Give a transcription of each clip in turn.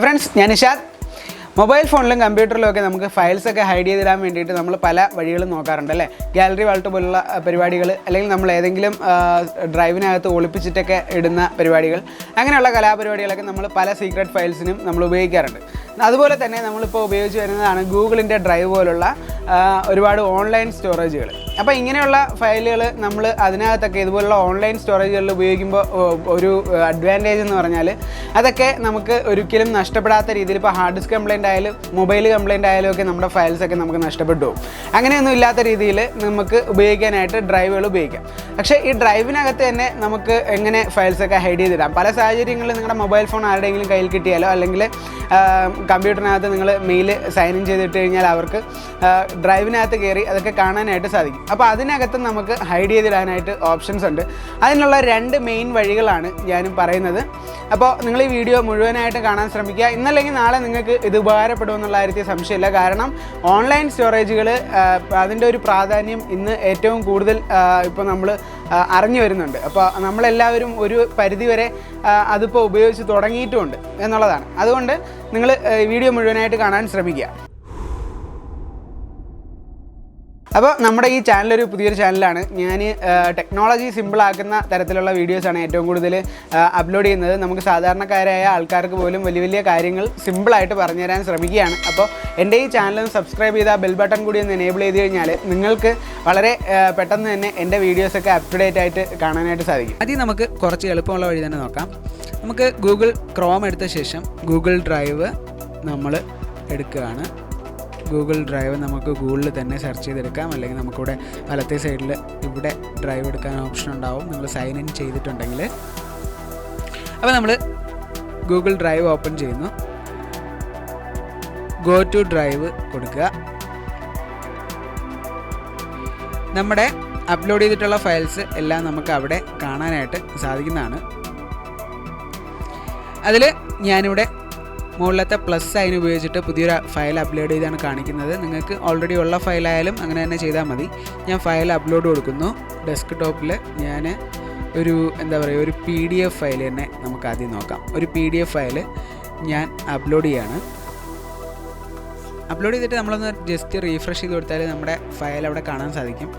Friends, ഞാൻ Nishad. Mobile ഫോണിലും കമ്പ്യൂട്ടറിലും ഒക്കെ നമുക്ക് ഫയൽസൊക്കെ ഹൈഡ് ചെയ്തിടാൻ വേണ്ടിയിട്ട് നമ്മൾ പല വഴികളും നോക്കാറുണ്ട് അല്ലേ. ഗാലറി വാൾട്ട് പോലുള്ള പരിപാടികൾ, അല്ലെങ്കിൽ നമ്മൾ ഏതെങ്കിലും ഡ്രൈവിനകത്ത് ഒളിപ്പിച്ചിട്ടൊക്കെ ഇടുന്ന പരിപാടികൾ, അങ്ങനെയുള്ള കലാപരിപാടികളൊക്കെ നമ്മൾ പല സീക്രട്ട് ഫയൽസിനും നമ്മൾ ഉപയോഗിക്കാറുണ്ട്. അതുപോലെ തന്നെ നമ്മളിപ്പോൾ ഉപയോഗിച്ച് വരുന്നതാണ് ഗൂഗിളിൻ്റെ ഡ്രൈവ് പോലുള്ള ഒരുപാട് ഓൺലൈൻ സ്റ്റോറേജുകൾ. അപ്പോൾ ഇങ്ങനെയുള്ള ഫയലുകൾ നമ്മൾ അതിനകത്തൊക്കെ ഇതുപോലുള്ള ഓൺലൈൻ സ്റ്റോറേജുകളിൽ ഉപയോഗിക്കുമ്പോൾ ഒരു അഡ്വാൻറ്റേജ് എന്ന് പറഞ്ഞാൽ അതൊക്കെ നമുക്ക് ഒരിക്കലും നഷ്ടപ്പെടാത്ത രീതിയിൽ, ഇപ്പോൾ ഹാർഡ് ഡിസ്ക് കംപ്ലയിൻ്റ് ആയാലും മൊബൈൽ കംപ്ലയിൻ്റ് ആയാലും ഒക്കെ നമ്മുടെ ഫയൽസൊക്കെ നമുക്ക് നഷ്ടപ്പെട്ടു പോകും. അങ്ങനെയൊന്നും ഇല്ലാത്ത രീതിയിൽ നമുക്ക് ഉപയോഗിക്കാനായിട്ട് ഡ്രൈവുകൾ ഉപയോഗിക്കാം. പക്ഷേ ഈ ഡ്രൈവിനകത്ത് തന്നെ നമുക്ക് എങ്ങനെ ഫയൽസൊക്കെ ഹൈഡ് ചെയ്തിടാം? പല സാഹചര്യങ്ങളിൽ നിങ്ങളുടെ മൊബൈൽ ഫോൺ ആരുടെയെങ്കിലും കയ്യിൽ കിട്ടിയാലോ, അല്ലെങ്കിൽ കമ്പ്യൂട്ടറിനകത്ത് നിങ്ങൾ മെയിൽ സൈൻ ഇൻ ചെയ്തിട്ട് കഴിഞ്ഞാൽ അവർക്ക് ഡ്രൈവിനകത്ത് കയറി അതൊക്കെ കാണാനായിട്ട് സാധിക്കും. അപ്പോൾ അതിനകത്ത് നമുക്ക് ഹൈഡ് ചെയ്തിടാനായിട്ട് ഓപ്ഷൻസ് ഉണ്ട്. അതിനുള്ള 2 മെയിൻ വഴികളാണ് ഞാനും പറയുന്നത്. അപ്പോൾ നിങ്ങൾ ഈ വീഡിയോ മുഴുവനായിട്ട് കാണാൻ ശ്രമിക്കുക. ഇന്നല്ലെങ്കിൽ നാളെ നിങ്ങൾക്ക് ഇത് ഉപകാരപ്പെടുമെന്നുള്ള കാര്യത്തിൽ സംശയമില്ല. കാരണം ഓൺലൈൻ സ്റ്റോറേജുകൾ അതിൻ്റെ ഒരു പ്രാധാന്യം ഇന്ന് ഏറ്റവും കൂടുതൽ ഇപ്പോൾ നമ്മൾ അറിഞ്ഞു വരുന്നുണ്ട്. അപ്പോൾ നമ്മളെല്ലാവരും ഒരു പരിധിവരെ അതിപ്പോൾ ഉപയോഗിച്ച് തുടങ്ങിയിട്ടുമുണ്ട് എന്നുള്ളതാണ്. അതുകൊണ്ട് നിങ്ങൾ വീഡിയോ മുഴുവനായിട്ട് കാണാൻ ശ്രമിക്കുക. അപ്പോൾ നമ്മുടെ ഈ ചാനലൊരു പുതിയൊരു ചാനലാണ്. ഞാൻ ടെക്നോളജി സിമ്പിളാക്കുന്ന തരത്തിലുള്ള വീഡിയോസാണ് ഏറ്റവും കൂടുതൽ അപ്ലോഡ് ചെയ്യുന്നത്. നമുക്ക് സാധാരണക്കാരായ ആൾക്കാർക്ക് പോലും വലിയ വലിയ കാര്യങ്ങൾ സിമ്പിളായിട്ട് പറഞ്ഞുതരാൻ ശ്രമിക്കുകയാണ്. അപ്പോൾ എൻ്റെ ഈ ചാനലൊന്ന് സബ്സ്ക്രൈബ് ചെയ്താൽ ബെൽ ബട്ടൺ കൂടി ഒന്ന് എനേബിൾ ചെയ്ത് കഴിഞ്ഞാൽ നിങ്ങൾക്ക് വളരെ പെട്ടെന്ന് തന്നെ എൻ്റെ വീഡിയോസൊക്കെ അപ് ടു ഡേറ്റ് ആയിട്ട് കാണാനായിട്ട് സാധിക്കും. ആദ്യം നമുക്ക് കുറച്ച് എളുപ്പമുള്ള വഴി തന്നെ നോക്കാം. നമുക്ക് ഗൂഗിൾ ക്രോം എടുത്ത ശേഷം ഗൂഗിൾ ഡ്രൈവ് നമ്മൾ എടുക്കുകയാണ്. ഗൂഗിൾ ഡ്രൈവ് നമുക്ക് ഗൂഗിളിൽ തന്നെ സെർച്ച് ചെയ്തെടുക്കാം, അല്ലെങ്കിൽ നമുക്കിവിടെ വലത്തെ സൈഡിൽ ഇവിടെ ഡ്രൈവ് എടുക്കാൻ ഓപ്ഷൻ ഉണ്ടാവും നിങ്ങൾ സൈൻ ഇൻ ചെയ്തിട്ടുണ്ടെങ്കിൽ. അപ്പോൾ നമ്മൾ ഗൂഗിൾ ഡ്രൈവ് ഓപ്പൺ ചെയ്യുന്നു. ഗോ ടു ഡ്രൈവ് കൊടുക്കുക. നമ്മുടെ അപ്ലോഡ് ചെയ്തിട്ടുള്ള ഫയൽസ് എല്ലാം നമുക്ക് അവിടെ കാണാനായിട്ട് സാധിക്കുന്നതാണ്. അതിൽ ഞാനിവിടെ മുകളിലത്തെ പ്ലസ് സൈൻ ഉപയോഗിച്ചിട്ട് പുതിയൊരു ഫയൽ അപ്ലോഡ് ചെയ്താണ് കാണിക്കുന്നത്. നിങ്ങൾക്ക് ഓൾറെഡി ഉള്ള ഫയലായാലും അങ്ങനെ തന്നെ ചെയ്താൽ മതി. ഞാൻ ഫയൽ അപ്ലോഡ് കൊടുക്കുന്നു. ഡെസ്ക് ടോപ്പിൽ ഞാൻ ഒരു ഒരു PDF ഫയൽ തന്നെ നമുക്ക് ആദ്യം നോക്കാം. ഒരു PDF ഫയൽ ഞാൻ അപ്ലോഡ് ചെയ്യാണ്. അപ്ലോഡ് ചെയ്തിട്ട് നമ്മളൊന്ന് ജസ്റ്റ് റീഫ്രഷ് ചെയ്ത് കൊടുത്താൽ നമ്മുടെ ഫയൽ അവിടെ കാണാൻ സാധിക്കും.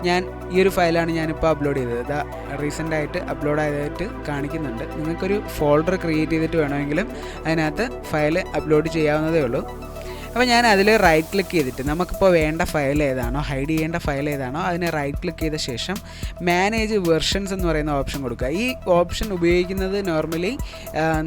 ഞാൻ ഈ ഒരു ഫയലാണ് ഞാനിപ്പോൾ അപ്ലോഡ് ചെയ്തത്. ഇതാ റീസെൻ്റായിട്ട് അപ്ലോഡ് ആയതായിട്ട് കാണിക്കുന്നുണ്ട്. നിങ്ങൾക്കൊരു ഫോൾഡർ ക്രിയേറ്റ് ചെയ്തിട്ട് വേണമെങ്കിലും അതിനകത്ത് ഫയൽ അപ്ലോഡ് ചെയ്യാവുന്നതേ ഉള്ളൂ. അപ്പോൾ ഞാൻ അതിൽ റൈറ്റ് ക്ലിക്ക് ചെയ്തിട്ട് നമുക്കിപ്പോൾ വേണ്ട ഫയൽ ഏതാണോ, ഹൈഡ് ചെയ്യേണ്ട ഫയൽ ഏതാണോ അതിനെ റൈറ്റ് ക്ലിക്ക് ചെയ്ത ശേഷം മാനേജ് വെർഷൻസ് എന്ന് പറയുന്ന ഓപ്ഷൻ കൊടുക്കുക. ഈ ഓപ്ഷൻ ഉപയോഗിക്കുന്നത് നോർമലി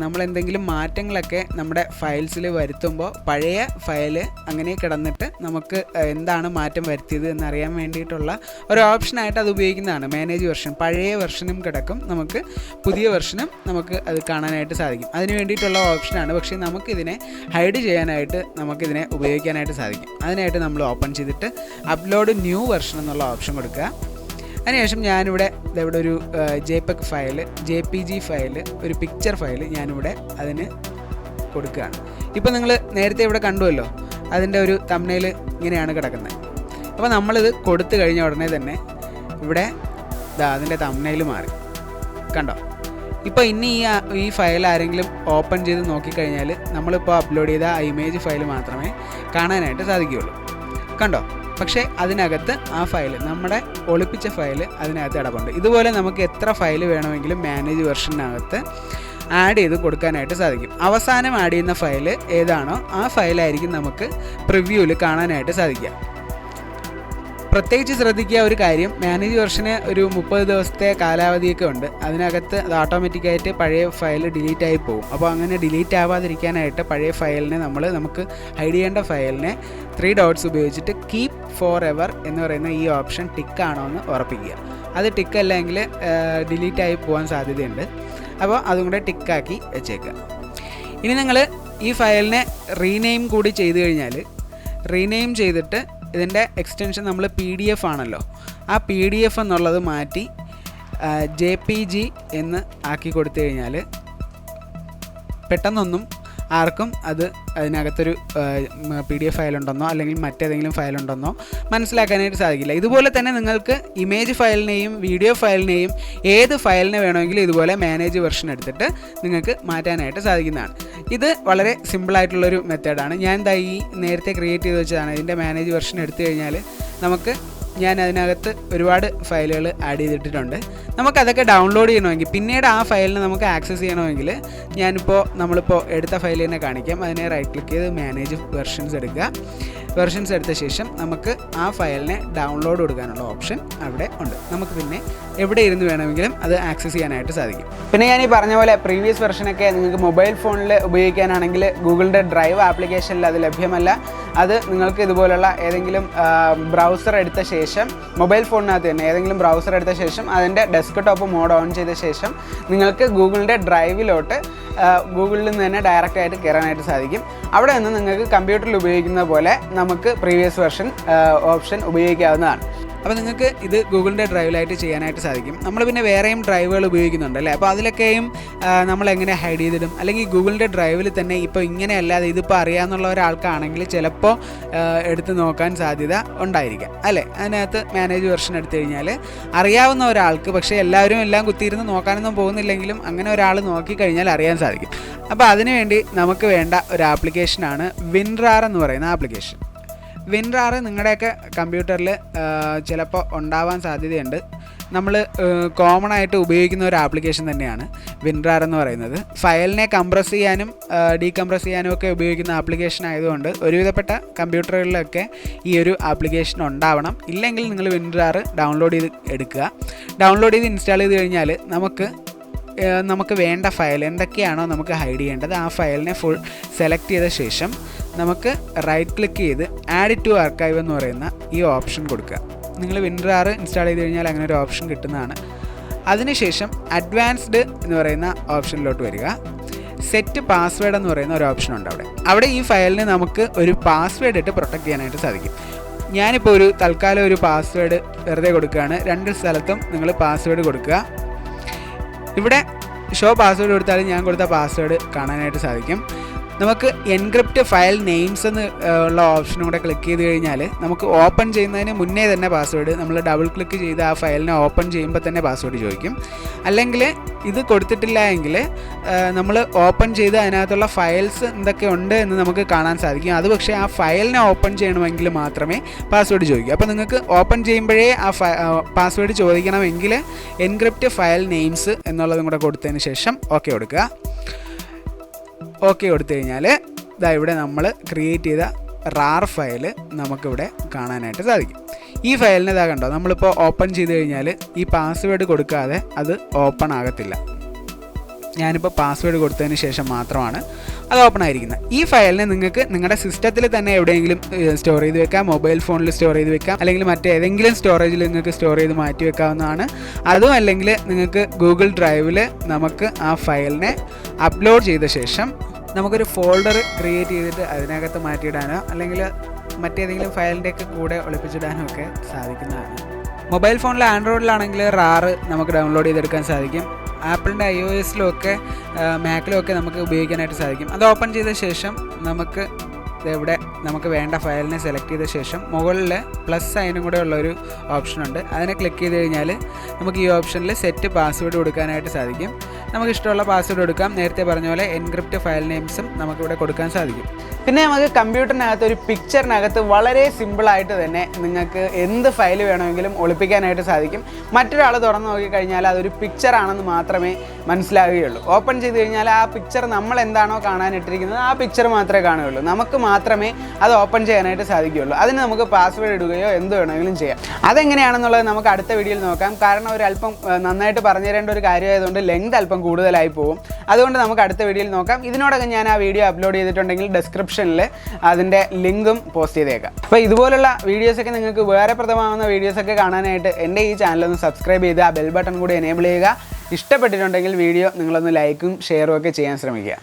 നമ്മളെന്തെങ്കിലും മാറ്റങ്ങളൊക്കെ നമ്മുടെ ഫയൽസിൽ വരുത്തുമ്പോൾ പഴയ ഫയൽ അങ്ങനെ കിടന്നിട്ട് നമുക്ക് എന്താണ് മാറ്റം വരുത്തിയത് എന്നറിയാൻ വേണ്ടിയിട്ടുള്ള ഒരു ഓപ്ഷനായിട്ട് അത് ഉപയോഗിക്കുന്നതാണ്. മാനേജ് വെർഷൻ, പഴയ വെർഷനും കിടക്കും, നമുക്ക് പുതിയ വെർഷനും നമുക്ക് അത് കാണാനായിട്ട് സാധിക്കും. അതിന് വേണ്ടിയിട്ടുള്ള ഓപ്ഷനാണ്. പക്ഷേ നമുക്കിതിനെ ഹൈഡ് ചെയ്യാനായിട്ട് നമുക്കിതിനെ ഉപയോഗിക്കാനായിട്ട് സാധിക്കും. അതിനായിട്ട് നമ്മൾ ഓപ്പൺ ചെയ്തിട്ട് അപ്ലോഡ് ന്യൂ വെർഷൻ എന്നുള്ള ഓപ്ഷൻ കൊടുക്കുക. അതിനുശേഷം ഞാനിവിടെ ഒരു JPEG ഫയൽ, JPG ഫയൽ, ഒരു പിക്ചർ ഫയൽ ഞാനിവിടെ അതിന് കൊടുക്കുകയാണ്. ഇപ്പോൾ നിങ്ങൾ നേരത്തെ ഇവിടെ കണ്ടുവല്ലോ, അതിൻ്റെ ഒരു തംബ്നെയിൽ ഇങ്ങനെയാണ് കിടക്കുന്നത്. അപ്പോൾ നമ്മളിത് കൊടുത്തു കഴിഞ്ഞ ഉടനെ തന്നെ ഇവിടെ അതിൻ്റെ തംബ്നെയിൽ മാറി, കണ്ടോ? ഇപ്പോൾ ഇനി ഈ ഫയൽ ആരെങ്കിലും ഓപ്പൺ ചെയ്ത് നോക്കിക്കഴിഞ്ഞാൽ നമ്മളിപ്പോൾ അപ്ലോഡ് ചെയ്ത ആ ഇമേജ് ഫയൽ മാത്രമേ കാണാനായിട്ട് സാധിക്കുകയുള്ളൂ, കണ്ടോ? പക്ഷേ അതിനകത്ത് ആ ഫയൽ, നമ്മുടെ ഒളിപ്പിച്ച ഫയൽ അതിനകത്ത് കിടപ്പുണ്ട്. ഇതുപോലെ നമുക്ക് എത്ര ഫയൽ വേണമെങ്കിലും മാനേജ് വെർഷനകത്ത് ആഡ് ചെയ്ത് കൊടുക്കാനായിട്ട് സാധിക്കും. അവസാനം ആഡ് ചെയ്യുന്ന ഫയൽ ഏതാണോ ആ ഫയലായിരിക്കും നമുക്ക് പ്രിവ്യൂവിൽ കാണാനായിട്ട് സാധിക്കുക. പ്രത്യേകിച്ച് ശ്രദ്ധിക്കുക ഒരു കാര്യം, മാനേജ് വെർഷന് ഒരു 30 ദിവസത്തെ കാലാവധിയൊക്കെ ഉണ്ട്. അതിനകത്ത് അത് ഓട്ടോമാറ്റിക്കായിട്ട് പഴയ ഫയൽ ഡിലീറ്റ് ആയി പോകും. അപ്പോൾ അങ്ങനെ ഡിലീറ്റ് ആവാതിരിക്കാനായിട്ട് പഴയ ഫയലിനെ നമുക്ക് ഹൈഡ് ചെയ്യേണ്ട ഫയലിനെ 3 ഡോട്ട്സ് ഉപയോഗിച്ചിട്ട് കീപ്പ് ഫോർ എവർ എന്ന് പറയുന്ന ഈ ഓപ്ഷൻ ടിക്കാണോ എന്ന് ഉറപ്പിക്കുക. അത് ടിക്ക് അല്ലെങ്കിൽ ഡിലീറ്റ് ആയി പോകാൻ സാധ്യതയുണ്ട്. അപ്പോൾ അതും കൂടെ ടിക്കാക്കി വെച്ചേക്കുക. ഇനി നിങ്ങൾ ഈ ഫയലിനെ റീനെയിം കൂടി ചെയ്ത് കഴിഞ്ഞാൽ, റീനെയിം ചെയ്തിട്ട് ഇതിൻ്റെ എക്സ്റ്റൻഷൻ നമ്മൾ PDF ആണല്ലോ, ആ PDF എന്നുള്ളത് മാറ്റി JPG എന്ന് ആക്കി കൊടുത്തു കഴിഞ്ഞാൽ പെട്ടെന്നൊന്നും ആർക്കും അതിനകത്തൊരു PDF ഫയലുണ്ടെന്നോ അല്ലെങ്കിൽ മറ്റേതെങ്കിലും ഫയലുണ്ടെന്നോ മനസ്സിലാക്കാനായിട്ട് സാധിക്കില്ല. ഇതുപോലെ തന്നെ നിങ്ങൾക്ക് ഇമേജ് ഫയലിനെയും വീഡിയോ ഫയലിനെയും ഏത് ഫയലിനെ വേണമെങ്കിലും ഇതുപോലെ മാനേജ് വെർഷൻ എടുത്തിട്ട് നിങ്ങൾക്ക് മാറ്റാനായിട്ട് സാധിക്കുന്നതാണ്. ഇത് വളരെ സിമ്പിളായിട്ടുള്ളൊരു മെത്തേഡാണ്. ഞാൻ ഈ നേരത്തെ ക്രിയേറ്റ് ചെയ്ത് വെച്ചതാണ്. ഇതിൻ്റെ മാനേജ് വെർഷൻ എടുത്തു കഴിഞ്ഞാൽ ഞാൻ അതിനകത്ത് ഒരുപാട് ഫയലുകൾ ആഡ് ചെയ്തിട്ടുണ്ട്. നമുക്കതൊക്കെ ഡൗൺലോഡ് ചെയ്യണമെങ്കിൽ പിന്നീട് ആ ഫയലിനെ നമുക്ക് ആക്സസ് ചെയ്യണമെങ്കിൽ നമ്മളിപ്പോൾ എടുത്ത ഫയൽ തന്നെ കാണിക്കാം. അതിനെ റൈറ്റ് ക്ലിക്ക് ചെയ്ത് മാനേജ് വെർഷൻസ് എടുക്കുക. വെർഷൻസ് എടുത്ത ശേഷം നമുക്ക് ആ ഫയലിനെ ഡൗൺലോഡ് കൊടുക്കാനുള്ള ഓപ്ഷൻ അവിടെ ഉണ്ട്. നമുക്ക് പിന്നെ എവിടെ ഇരുന്ന് വേണമെങ്കിലും അത് ആക്സസ് ചെയ്യാനായിട്ട് സാധിക്കും. പിന്നെ ഞാൻ ഈ പറഞ്ഞ പോലെ പ്രീവിയസ് വെർഷനൊക്കെ നിങ്ങൾക്ക് മൊബൈൽ ഫോണിൽ ഉപയോഗിക്കാനാണെങ്കിൽ ഗൂഗിളിൻ്റെ ഡ്രൈവ് ആപ്ലിക്കേഷനിൽ അത് ലഭ്യമല്ല. അത് നിങ്ങൾക്ക് ഇതുപോലുള്ള ഏതെങ്കിലും ബ്രൗസർ എടുത്ത ശേഷം മൊബൈൽ ഫോണിനകത്ത് തന്നെ ഏതെങ്കിലും ബ്രൗസർ എടുത്ത ശേഷം അതിൻ്റെ ഡെസ്ക്ടോപ്പ് മോഡ് ഓൺ ചെയ്ത ശേഷം നിങ്ങൾക്ക് ഗൂഗിളിൻ്റെ ഡ്രൈവിലോട്ട് ഗൂഗിളിൽ നിന്ന് തന്നെ ഡയറക്റ്റായിട്ട് കയറാനായിട്ട് സാധിക്കും. അവിടെ നിന്ന് നിങ്ങൾക്ക് കമ്പ്യൂട്ടറിൽ ഉപയോഗിക്കുന്ന പോലെ നമുക്ക് പ്രീവിയസ് വെർഷൻ ഓപ്ഷൻ ഉപയോഗിക്കാവുന്നതാണ്. അപ്പോൾ നിങ്ങൾക്ക് ഇത് ഗൂഗിളിൻ്റെ ഡ്രൈവിലായിട്ട് ചെയ്യാനായിട്ട് സാധിക്കും. നമ്മൾ പിന്നെ വേറെയും ഡ്രൈവുകൾ ഉപയോഗിക്കുന്നുണ്ട് അല്ലേ? അപ്പോൾ അതിലൊക്കെയും നമ്മളെങ്ങനെ ഹൈഡ് ചെയ്തിടും? അല്ലെങ്കിൽ ഗൂഗിളിൻ്റെ ഡ്രൈവിൽ തന്നെ ഇപ്പോൾ ഇങ്ങനെയല്ലാതെ ഇതിപ്പോൾ അറിയാമെന്നുള്ള ഒരാൾക്കാണെങ്കിൽ ചിലപ്പോൾ എടുത്ത് നോക്കാൻ സാധ്യത ഉണ്ടായിരിക്കാം അല്ലേ? അതിനകത്ത് മാനേജ് വെർഷൻ എടുത്തു കഴിഞ്ഞാൽ അറിയാവുന്ന ഒരാൾക്ക്, പക്ഷേ എല്ലാവരും എല്ലാം കുത്തിയിരുന്ന് നോക്കാനൊന്നും പോകുന്നില്ലെങ്കിലും അങ്ങനെ ഒരാൾ നോക്കിക്കഴിഞ്ഞാൽ അറിയാൻ സാധിക്കും. അപ്പോൾ അതിനുവേണ്ടി നമുക്ക് വേണ്ട ഒരു ആപ്ലിക്കേഷനാണ് WinRAR എന്ന് പറയുന്ന ആപ്ലിക്കേഷൻ. WinRAR നിങ്ങളുടെയൊക്കെ കമ്പ്യൂട്ടറിൽ ചിലപ്പോൾ ഉണ്ടാവാൻ സാധ്യതയുണ്ട്. നമ്മൾ കോമൺ ആയിട്ട് ഉപയോഗിക്കുന്ന ഒരു ആപ്ലിക്കേഷൻ തന്നെയാണ് WinRAR എന്ന് പറയുന്നത്. ഫയലിനെ കംപ്രസ് ചെയ്യാനും ഡീകംപ്രസ് ചെയ്യാനും ഒക്കെ ഉപയോഗിക്കുന്ന ആപ്ലിക്കേഷൻ ആയതുകൊണ്ട് ഒരുവിധപ്പെട്ട കമ്പ്യൂട്ടറുകളിലൊക്കെ ഈ ഒരു ആപ്ലിക്കേഷൻ ഉണ്ടാവണം. ഇല്ലെങ്കിൽ നിങ്ങൾ WinRAR ഡൗൺലോഡ് ചെയ്ത് എടുക്കുക. ഡൗൺലോഡ് ചെയ്ത് ഇൻസ്റ്റാൾ ചെയ്ത് കഴിഞ്ഞാൽ നമുക്ക് വേണ്ട ഫയൽ എന്തൊക്കെയാണോ നമുക്ക് ഹൈഡ് ചെയ്യേണ്ടത് ആ ഫയലിനെ ഫുൾ സെലക്ട് ചെയ്ത ശേഷം നമുക്ക് റൈറ്റ് ക്ലിക്ക് ചെയ്ത് ആഡ് ടു ആർക്കൈവ് എന്ന് പറയുന്ന ഈ ഓപ്ഷൻ കൊടുക്കുക. നിങ്ങൾ WinRAR ഇൻസ്റ്റാൾ ചെയ്ത് കഴിഞ്ഞാൽ അങ്ങനെ ഒരു ഓപ്ഷൻ കിട്ടുന്നതാണ്. അതിനുശേഷം അഡ്വാൻസ്ഡ് എന്ന് പറയുന്ന ഓപ്ഷനിലോട്ട് വരിക. സെറ്റ് പാസ്വേഡ് എന്ന് പറയുന്ന ഒരു ഓപ്ഷൻ ഉണ്ട് അവിടെ ഈ ഫയലിന് നമുക്ക് ഒരു പാസ്വേഡ് ഇട്ട് പ്രൊട്ടക്റ്റ് ചെയ്യാനായിട്ട് സാധിക്കും. ഞാനിപ്പോൾ തൽക്കാലം ഒരു പാസ്വേഡ് വെറുതെ കൊടുക്കുകയാണ്. 2 സ്ഥലത്തും നിങ്ങൾ പാസ്വേഡ് കൊടുക്കുക. ഇവിടെ ഷോ പാസ്വേഡ് കൊടുത്താൽ ഞാൻ കൊടുത്ത പാസ്വേഡ് കാണാനായിട്ട് സാധിക്കും. നമുക്ക് എൻക്രിപ്റ്റ് ഫയൽ നെയിംസ് എന്ന് ഉള്ള ഓപ്ഷനും കൂടെ ക്ലിക്ക് ചെയ്ത് കഴിഞ്ഞാൽ നമുക്ക് ഓപ്പൺ ചെയ്യുന്നതിന് മുന്നേ തന്നെ പാസ്വേഡ് നമ്മൾ ഡബിൾ ക്ലിക്ക് ചെയ്ത് ആ ഫയലിനെ ഓപ്പൺ ചെയ്യുമ്പോൾ തന്നെ പാസ്വേഡ് ചോദിക്കും. അല്ലെങ്കിൽ ഇത് കൊടുത്തിട്ടില്ല എങ്കിൽ നമ്മൾ ഓപ്പൺ ചെയ്ത് അതിനകത്തുള്ള ഫയൽസ് എന്തൊക്കെ ഉണ്ട് എന്ന് നമുക്ക് കാണാൻ സാധിക്കും. അത് പക്ഷേ ആ ഫയലിനെ ഓപ്പൺ ചെയ്യണമെങ്കിൽ മാത്രമേ പാസ്വേഡ് ചോദിക്കൂ. അപ്പോൾ നിങ്ങൾക്ക് ഓപ്പൺ ചെയ്യുമ്പോഴേ ആ പാസ്വേഡ് ചോദിക്കണമെങ്കിൽ എൻക്രിപ്റ്റ് ഫയൽ നെയിംസ് എന്നുള്ളതും കൂടെ കൊടുത്തതിന് ശേഷം ഓക്കെ കൊടുക്കുക. ഓക്കെ കൊടുത്തു കഴിഞ്ഞാൽ ഇവിടെ നമ്മൾ ക്രിയേറ്റ് ചെയ്ത RAR ഫയൽ നമുക്കിവിടെ കാണാനായിട്ട് സാധിക്കും. ഈ ഫയലിനെ കണ്ടോ, നമ്മളിപ്പോൾ ഓപ്പൺ ചെയ്ത് കഴിഞ്ഞാൽ ഈ പാസ്വേഡ് കൊടുക്കാതെ അത് ഓപ്പൺ ആകത്തില്ല. ഞാനിപ്പോൾ പാസ്വേഡ് കൊടുത്തതിന് ശേഷം മാത്രമാണ് അത് ഓപ്പൺ ആയിരിക്കുന്നത്. ഈ ഫയലിനെ നിങ്ങൾക്ക് നിങ്ങളുടെ സിസ്റ്റത്തിൽ തന്നെ എവിടെയെങ്കിലും സ്റ്റോർ ചെയ്ത് വെക്കാം. മൊബൈൽ ഫോണിൽ സ്റ്റോർ ചെയ്ത് വെക്കാം, അല്ലെങ്കിൽ മറ്റേതെങ്കിലും സ്റ്റോറേജിൽ നിങ്ങൾക്ക് സ്റ്റോർ ചെയ്ത് മാറ്റി വെക്കാവുന്നതാണ്. അതും അല്ലെങ്കിൽ നിങ്ങൾക്ക് ഗൂഗിൾ ഡ്രൈവിൽ നമുക്ക് ആ ഫയലിനെ അപ്ലോഡ് ചെയ്ത ശേഷം നമുക്കൊരു ഫോൾഡർ ക്രിയേറ്റ് ചെയ്തിട്ട് അതിനകത്ത് മാറ്റിയിടാനോ അല്ലെങ്കിൽ മറ്റേതെങ്കിലും ഫയലിൻ്റെയൊക്കെ കൂടെ ഒളിപ്പിച്ചിടാനോ ഒക്കെ സാധിക്കുന്നതാണ്. മൊബൈൽ ഫോണിൽ ആൻഡ്രോയിഡിലാണെങ്കിൽ RAR നമുക്ക് ഡൗൺലോഡ് ചെയ്തെടുക്കാൻ സാധിക്കും. ആപ്പിളിൻ്റെ iOSലും ഒക്കെ മാക്കിലും ഒക്കെ നമുക്ക് ഉപയോഗിക്കാനായിട്ട് സാധിക്കും. അത് ഓപ്പൺ ചെയ്ത ശേഷം നമുക്ക് വേണ്ട ഫയലിനെ സെലക്ട് ചെയ്ത ശേഷം മുകളിൽ പ്ലസ് സൈനും കൂടെ ഉള്ളൊരു ഓപ്ഷനുണ്ട്. അതിനെ ക്ലിക്ക് ചെയ്ത് കഴിഞ്ഞാൽ നമുക്ക് ഈ ഓപ്ഷനിൽ സെറ്റ് പാസ്വേഡ് കൊടുക്കാനായിട്ട് സാധിക്കും. നമുക്ക് ഇഷ്ടമുള്ള പാസ്വേഡ് കൊടുക്കാം. നേരത്തെ പറഞ്ഞ പോലെ എൻക്രിപ്റ്റ് ഫയൽ നെയിംസും നമുക്കിവിടെ കൊടുക്കാൻ സാധിക്കും. പിന്നെ നമുക്ക് കമ്പ്യൂട്ടറിനകത്ത് ഒരു പിക്ചറിനകത്ത് വളരെ സിമ്പിളായിട്ട് തന്നെ നിങ്ങൾക്ക് എന്ത് ഫയൽ വേണമെങ്കിലും ഒളിപ്പിക്കാനായിട്ട് സാധിക്കും. മറ്റൊരാൾ തുറന്ന് നോക്കിക്കഴിഞ്ഞാൽ അതൊരു പിക്ചറാണെന്ന് മാത്രമേ മനസ്സിലാവുകയുള്ളൂ. ഓപ്പൺ ചെയ്ത് കഴിഞ്ഞാൽ ആ പിക്ചർ നമ്മൾ എന്താണോ കാണാനിട്ടിരിക്കുന്നത് ആ പിക്ചർ മാത്രമേ കാണുകയുള്ളൂ. നമുക്ക് മാത്രമേ അത് ഓപ്പൺ ചെയ്യാനായിട്ട് സാധിക്കുകയുള്ളൂ. അതിന് നമുക്ക് പാസ്വേഡ് ഇടുകയോ എന്ത് വേണമെങ്കിലും ചെയ്യാം. അതെങ്ങനെയാണെന്നുള്ളത് നമുക്ക് അടുത്ത വീഡിയോയിൽ നോക്കാം. കാരണം ഒരല്പം നന്നായിട്ട് പറഞ്ഞു തരേണ്ട ഒരു കാര്യമായതുകൊണ്ട് ലെങ്ത് അല്പം കൂടുതലായി പോകും. അതുകൊണ്ട് നമുക്ക് അടുത്ത വീഡിയോയിൽ നോക്കാം. ഇതിനോടൊക്കെ ഞാൻ ആ വീഡിയോ അപ്ലോഡ് ചെയ്തിട്ടുണ്ടെങ്കിൽ ഡിസ്ക്രിപ്ഷനിൽ അതിൻ്റെ ലിങ്കും പോസ്റ്റ് ചെയ്തേക്കാം. അപ്പോൾ ഇതുപോലുള്ള വീഡിയോസൊക്കെ നിങ്ങൾക്ക് ഉപകാരപ്രദമാകുന്ന വീഡിയോസൊക്കെ കാണാനായിട്ട് എൻ്റെ ഈ ചാനലൊന്ന് സബ്സ്ക്രൈബ് ചെയ്ത് ആ ബെൽ ബട്ടൺ കൂടി എനേബിൾ ചെയ്യുക. ഇഷ്ടപ്പെട്ടിട്ടുണ്ടെങ്കിൽ വീഡിയോ നിങ്ങളൊന്ന് ലൈക്കും ഷെയറും ഒക്കെ ചെയ്യാൻ ശ്രമിക്കുക.